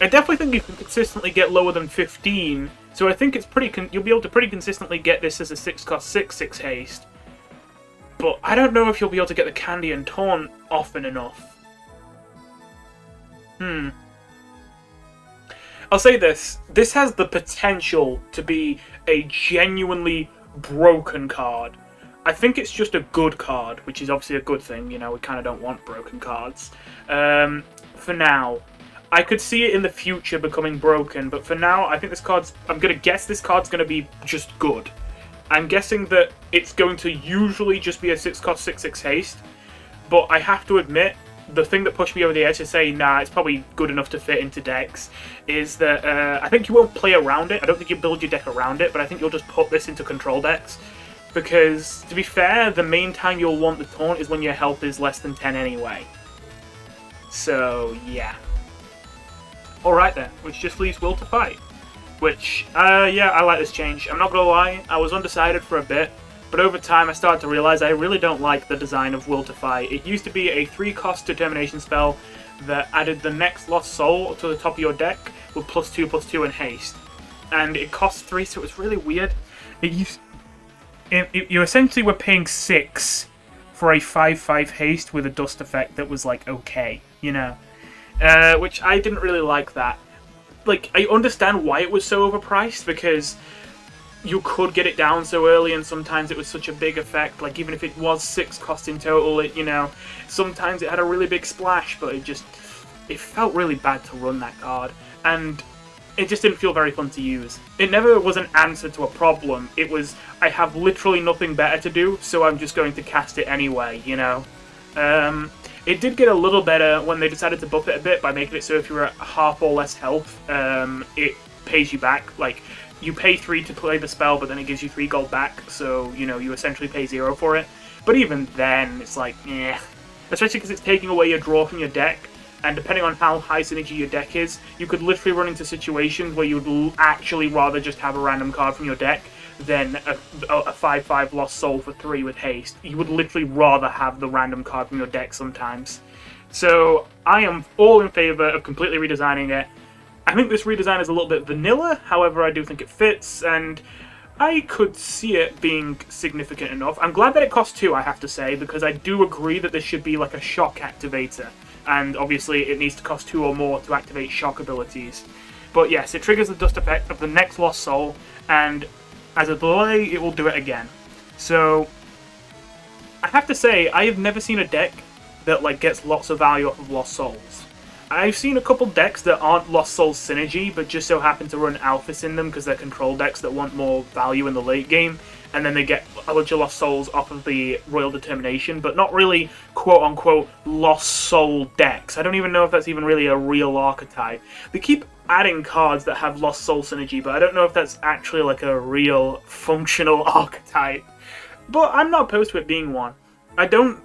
I definitely think you can consistently get lower than 15, so I think it's you'll be able to pretty consistently get this as a 6-cost 6/6 haste. But I don't know if you'll be able to get the Candy and Taunt often enough. I'll say this. This has the potential to be a genuinely broken card. I think it's just a good card, which is obviously a good thing. You know, we kind of don't want broken cards. For now. I could see it in the future becoming broken, but for now, I think this card's... I'm going to guess this card's going to be just good. I'm guessing that it's going to usually just be a 6-cost 6/6 haste, but I have to admit, the thing that pushed me over the edge to say, nah, it's probably good enough to fit into decks, is that I think you won't play around it. I don't think you build your deck around it, but I think you'll just put this into control decks. Because, to be fair, the main time you'll want the taunt is when your health is less than 10 anyway. So, yeah. Alright then, which just leaves Will to Fight. Which, yeah, I like this change. I'm not gonna lie, I was undecided for a bit, but over time I started to realize I really don't like the design of Will to Fight. It used to be a 3-cost Determination spell that added the next Lost Soul to the top of your deck with +2/+2 and haste. And it cost 3, so it was really weird. You essentially were paying 6 for a 5/5 haste with a dust effect that was like okay, you know. Which I didn't really like that. Like, I understand why it was so overpriced, because you could get it down so early and sometimes it was such a big effect. Like, even if it was 6 cost in total, it, you know, sometimes it had a really big splash, but it felt really bad to run that card. And it just didn't feel very fun to use. It never was an answer to a problem. It was, I have literally nothing better to do, so I'm just going to cast it anyway, you know? It did get a little better when they decided to buff it a bit by making it so if you're at half or less health, it pays you back. Like, you pay 3 to play the spell, but then it gives you 3 gold back, so, you know, you essentially pay 0 for it. But even then, it's like, eh. Especially because it's taking away your draw from your deck, and depending on how high synergy your deck is, you could literally run into situations where you would actually rather just have a random card from your deck than a 5/5 Lost Soul for 3 with haste. You would literally rather have the random card from your deck sometimes. So I am all in favour of completely redesigning it. I think this redesign is a little bit vanilla, however I do think it fits, and I could see it being significant enough. I'm glad that it costs 2, I have to say, because I do agree that this should be like a shock activator. And obviously it needs to cost 2 or more to activate shock abilities. But yes, it triggers the dust effect of the next Lost Soul, and as a delay, it will do it again. So, I have to say, I have never seen a deck that like gets lots of value off of Lost Souls. I've seen a couple decks that aren't Lost Souls synergy, but just so happen to run Alphys in them because they're control decks that want more value in the late game, and then they get a bunch of Lost Souls off of the Royal Determination, but not really quote-unquote Lost Soul decks. I don't even know if that's even really a real archetype. They keep adding cards that have Lost Soul synergy, but I don't know if that's actually like a real functional archetype. But I'm not opposed to it being one. I don't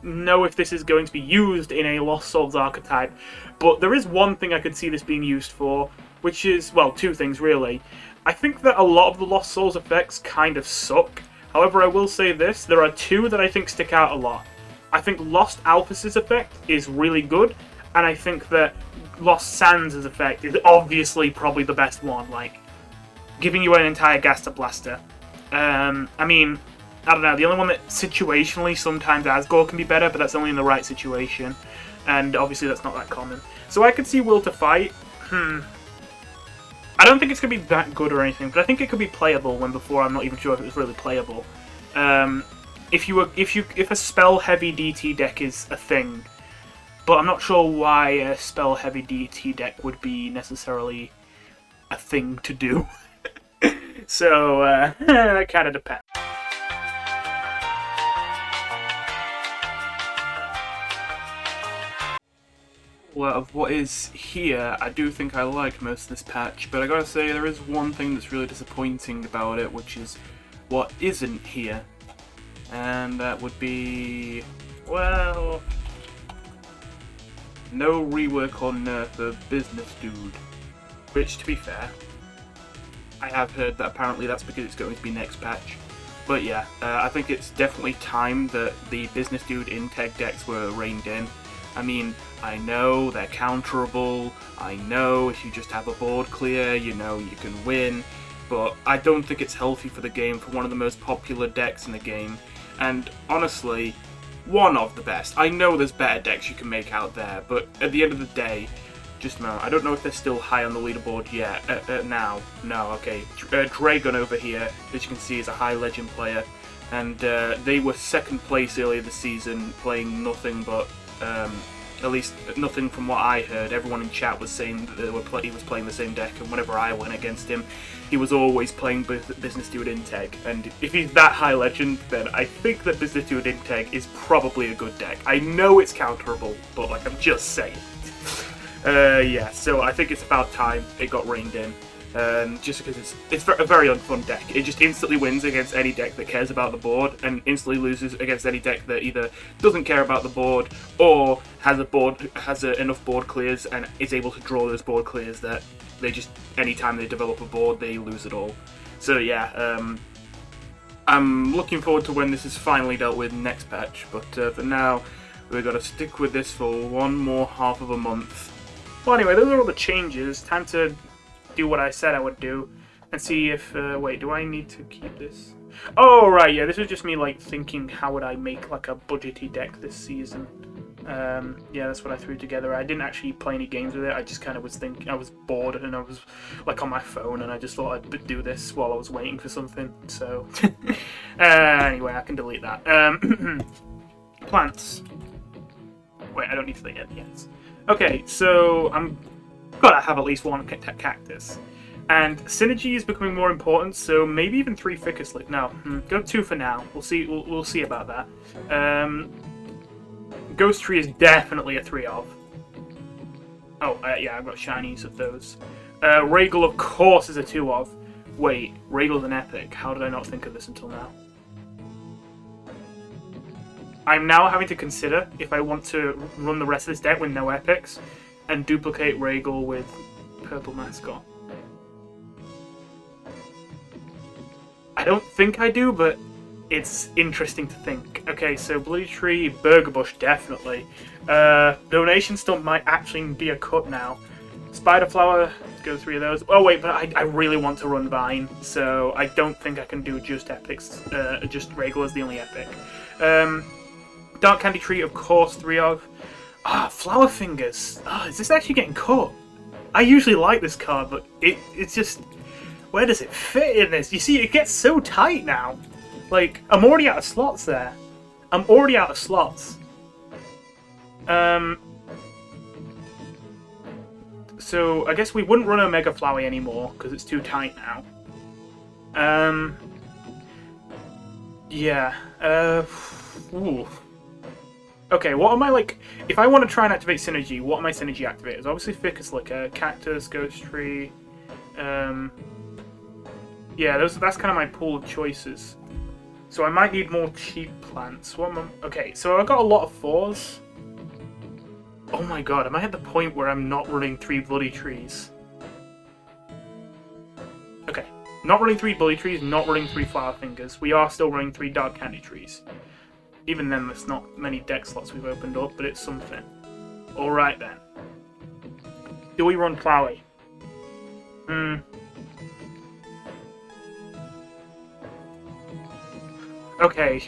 know if this is going to be used in a Lost Souls archetype, but there is one thing I could see this being used for, which is, well, 2 things really. I think that a lot of the Lost Souls effects kind of suck. However, I will say this, there are 2 that I think stick out a lot. I think Lost Alphys' effect is really good, and I think that Lost Sands' effect is obviously probably the best one, like, giving you an entire Gaster Blaster. I mean, I don't know, the only one that situationally sometimes Asgore can be better, but that's only in the right situation, and obviously that's not that common. So I could see Will to Fight. I don't think it's going to be that good or anything, but I think it could be playable when before I'm not even sure if it was really playable. If a spell-heavy DT deck is a thing, but I'm not sure why a spell-heavy DT deck would be necessarily a thing to do. So, that kind of depends. Well, of what is here, I do think I like most of this patch, but I gotta say there is one thing that's really disappointing about it, which is what isn't here. And that would be, well, no rework or nerf of Business Dude. Which, to be fair, I have heard that apparently that's because it's going to be next patch. But yeah, I think it's definitely time that the Business Dude Integ decks were reined in. I mean, I know they're counterable, I know if you just have a board clear, you know you can win, but I don't think it's healthy for the game for one of the most popular decks in the game, and honestly, one of the best. I know there's better decks you can make out there, but at the end of the day, just know, I don't know if they're still high on the leaderboard yet, now. No, okay. Dragon over here, as you can see, is a high legend player, and they were second place earlier this season, playing nothing but at least nothing from what I heard. Everyone in chat was saying that he was playing the same deck, and whenever I went against him, he was always playing Business Dude Integ. And if he's that high legend, then I think that Business Dude Integ is probably a good deck. I know it's counterable, but like I'm just saying. Yeah, so I think it's about time it got reined in. Just because it's a very unfun deck. It just instantly wins against any deck that cares about the board, and instantly loses against any deck that either doesn't care about the board or has enough board clears and is able to draw those board clears that they just, anytime they develop a board, they lose it all. So yeah, I'm looking forward to when this is finally dealt with next patch, but for now, we've got to stick with this for one more half of a month. Well, anyway, those are all the changes. Time to do what I said I would do and see if wait, do I need to keep this? Oh right, yeah, this was just me like thinking how would I make like a budgety deck this season. Yeah, that's what I threw together. I didn't actually play any games with it. I just kind of was thinking, I was bored and I was like on my phone and I just thought I'd do this while I was waiting for something. So anyway, I can delete that. Plants. Wait, I don't need to delete it yet. Okay, so I'm gotta have at least one cactus. And synergy is becoming more important, so maybe even 3 Ficus Lick. No, go 2 for now. We'll see. We'll see about that. Ghost Tree is definitely a 3 of. Oh, yeah, I've got shinies of those. Ragel, of course, is a 2 of. Wait, Ragel's an epic. How did I not think of this until now? I'm now having to consider if I want to run the rest of this deck with no epics and duplicate Ragel with Purple Mascot. I don't think I do, but it's interesting to think. Okay, so Bloody Tree, Burger Bush, definitely. Donation Stump might actually be a cut now. Spider Flower, let's go 3 of those. Oh wait, but I really want to run Vine, so I don't think I can do just epics, just Ragel as the only epic. Dark Candy Tree, of course, 3 of. Flower Fingers. Is this actually getting cut? I usually like this card, but it's just... Where does it fit in this? You see, it gets so tight now. Like, I'm already out of slots there. I'm already out of slots. So, I guess we wouldn't run Omega Flowey anymore, because it's too tight now. Yeah. Ooh. Okay, what am I, like... If I want to try and activate Synergy, what are my Synergy activators? Obviously, Ficus Licker, Cactus, Ghost Tree... Yeah, that's kind of my pool of choices. So I might need more cheap plants. Okay, so I've got a lot of 4s. Oh my god, am I at the point where I'm not running 3 Bloody Trees? Okay, not running 3 Bloody Trees, not running 3 Flower Fingers. We are still running 3 Dark Candy Trees. Even then, there's not many deck slots we've opened up, but it's something. Alright then. Do we run Flowey? Okay,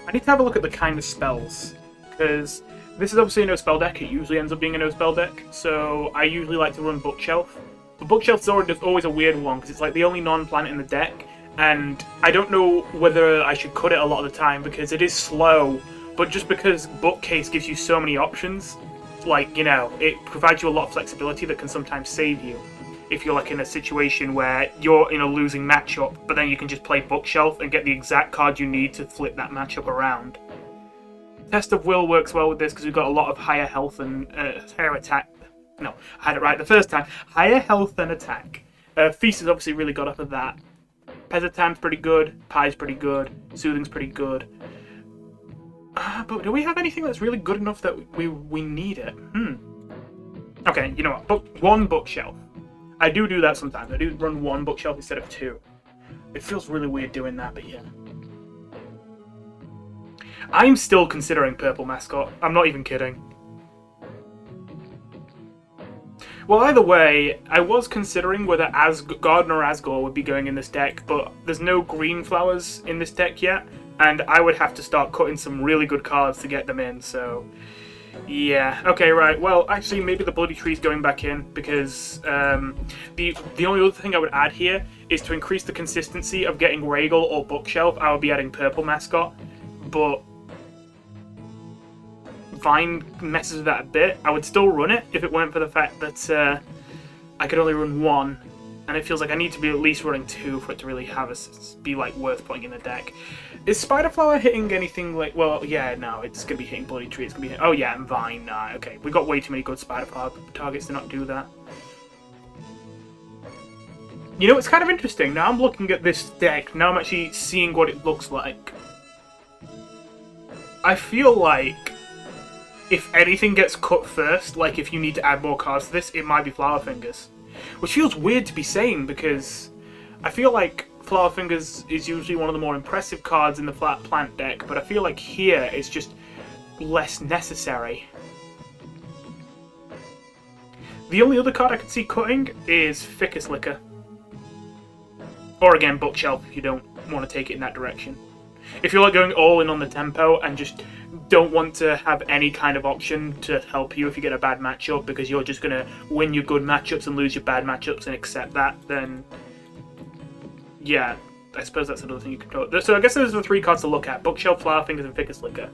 I need to have a look at the kind of spells, because this is obviously a no-spell deck. It usually ends up being a no-spell deck, so I usually like to run Bookshelf. But Bookshelf's always a weird one, because it's like the only non-planet in the deck, and I don't know whether I should cut it a lot of the time, because it is slow, but just because Bookcase gives you so many options, like, you know, it provides you a lot of flexibility that can sometimes save you. If you're like in a situation where you're in a losing matchup, but then you can just play Bookshelf and get the exact card you need to flip that matchup around. Test of Will works well with this because we've got a lot of higher health and higher attack. No, I had it right the first time. Higher health and attack. Feast is obviously really good off of that. Pezzatam's pretty good. Pie's pretty good. Soothing's pretty good. But do we have anything that's really good enough that we need it? Okay, you know what? One Bookshelf. I do that sometimes. I do run 1 Bookshelf instead of 2. It feels really weird doing that, but yeah. I'm still considering Purple Mascot. I'm not even kidding. Well, either way, I was considering whether Garden or Asgore would be going in this deck, but there's no green flowers in this deck yet, and I would have to start cutting some really good cards to get them in, so... Yeah, okay, right. Well, actually, maybe the Bloody Tree's going back in, because the only other thing I would add here is to increase the consistency of getting Ragel or Bookshelf, I would be adding Purple Mascot, but Vine messes with that a bit. I would still run it if it weren't for the fact that I could only run 1, and it feels like I need to be at least running 2 for it to really have be like worth putting in the deck. Is Spider Flower hitting anything like... Well, yeah, no, it's going to be hitting Bloody Tree. It's going to be hitting... Oh, yeah, and Vine. Nah, okay. We've got way too many good Spider Flower targets to not do that. You know, it's kind of interesting. Now I'm looking at this deck. Now I'm actually seeing what it looks like. I feel like if anything gets cut first, like if you need to add more cards to this, it might be Flower Fingers. Which feels weird to be saying, because I feel like Flower Fingers is usually one of the more impressive cards in the flat plant deck, but I feel like here it's just less necessary. The only other card I could see cutting is Ficus Licker. Or again, Bookshelf if you don't want to take it in that direction. If you're like going all in on the tempo and just don't want to have any kind of option to help you if you get a bad matchup, because you're just going to win your good matchups and lose your bad matchups and accept that, then yeah, I suppose that's another thing you control. So I guess those are the 3 cards to look at: Bookshelf, Flower Fingers, and Thickest Liquor.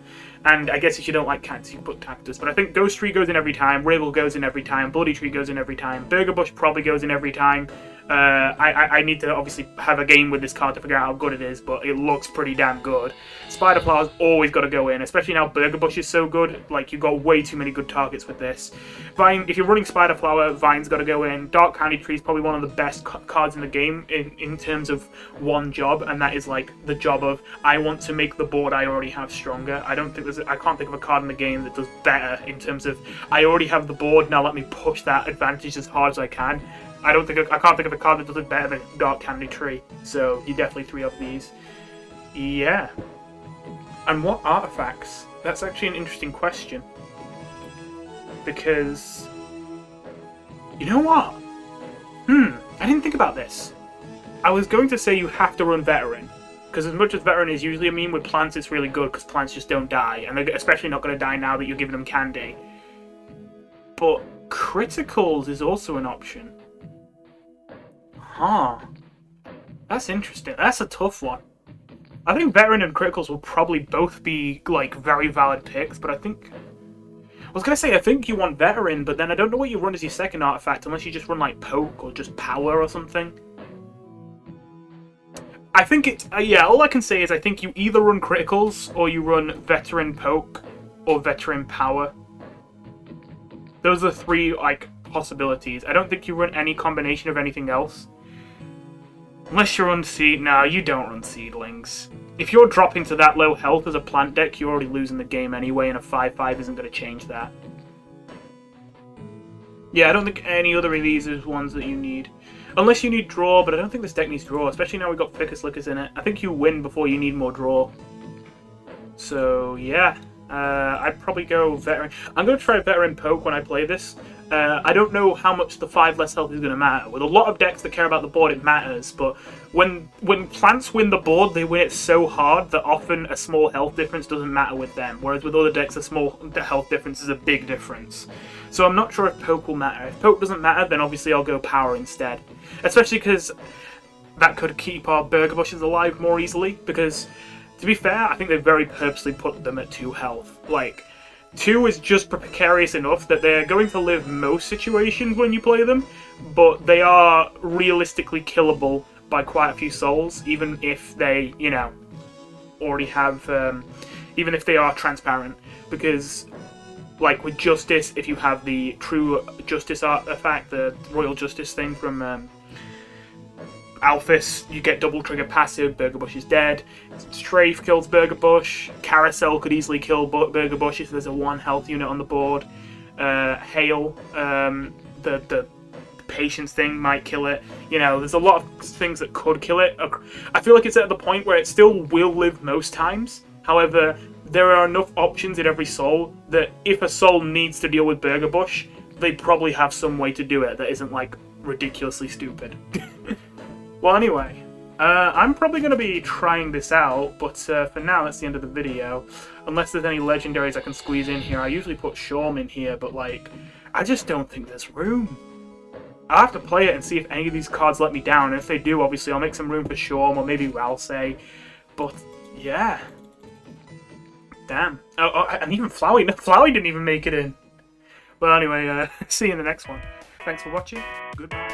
And I guess if you don't like cats, you can put Cactus. But I think Ghost Tree goes in every time, Ragel goes in every time, Bloody Tree goes in every time, Burger Bush probably goes in every time. I need to obviously have a game with this card to figure out how good it is, but it looks pretty damn good. Spider Flower's always got to go in, especially now Burger Bush is so good. Like, you've got way too many good targets with this. Vine, if you're running Spider Flower, Vine's got to go in. Dark Candy Tree is probably one of the best cards in the game in terms of one job, and that is like the job of, I want to make the board I already have stronger. I can't think of a card in the game that does better in terms of, I already have the board, now let me push that advantage as hard as I can. I can't think of a card that does it better than Dark Candy Tree. So you definitely 3 of these. Yeah. And what artifacts? That's actually an interesting question. Because, you know what? I didn't think about this. I was going to say you have to run Veteran. Because as much as Veteran is usually a meme, with plants it's really good because plants just don't die. And they're especially not going to die now that you're giving them candy. But Criticals is also an option. Huh. That's interesting. That's a tough one. I think Veteran and Criticals will probably both be, like, very valid picks, but I think... I was going to say, I think you want Veteran, but then I don't know what you run as your second artifact, unless you just run, like, Poke or just Power or something. I think it's... yeah, all I can say is I think you either run Criticals, or you run Veteran Poke, or Veteran Power. Those are 3, like, possibilities. I don't think you run any combination of anything else. Unless you run Seed... No, you don't run Seedlings. If you're dropping to that low health as a plant deck, you're already losing the game anyway, and a 5/5 isn't going to change that. Yeah, I don't think any other of these is ones that you need. Unless you need Draw, but I don't think this deck needs Draw, especially now we've got Thickest Liquors in it. I think you win before you need more Draw. So, yeah. I'd probably go Veteran. I'm going to try Veteran Poke when I play this. I don't know how much the 5 less health is going to matter. With a lot of decks that care about the board, it matters, but when plants win the board, they win it so hard that often a small health difference doesn't matter with them, whereas with other decks, a small health difference is a big difference. So I'm not sure if Poke will matter. If Poke doesn't matter, then obviously I'll go Power instead. Especially because that could keep our Burger Bushes alive more easily, because, to be fair, I think they very purposely put them at 2 health. Like, 2 is just precarious enough that they're going to live most situations when you play them, but they are realistically killable by quite a few souls, even if they, you know, already have, even if they are transparent. Because, like with Justice, if you have the True Justice artifact, the Royal Justice thing from Alphys, you get double trigger passive, Burger Bush is dead. Strafe kills Burger Bush. Carousel could easily kill Burger Bush if there's a 1 health unit on the board. Hail, the Patience thing might kill it. You know, there's a lot of things that could kill it. I feel like it's at the point where it still will live most times. However, there are enough options in every soul that if a soul needs to deal with Burger Bush, they probably have some way to do it that isn't, like, ridiculously stupid. Well, anyway, I'm probably going to be trying this out, but for now, that's the end of the video. Unless there's any legendaries I can squeeze in here. I usually put Shawm in here, but, like, I just don't think there's room. I'll have to play it and see if any of these cards let me down. And if they do, obviously, I'll make some room for Shawm or maybe Ralsei. But, yeah. Damn. Oh, and even Flowey. No, Flowey didn't even make it in. But anyway, see you in the next one. Thanks for watching. Goodbye.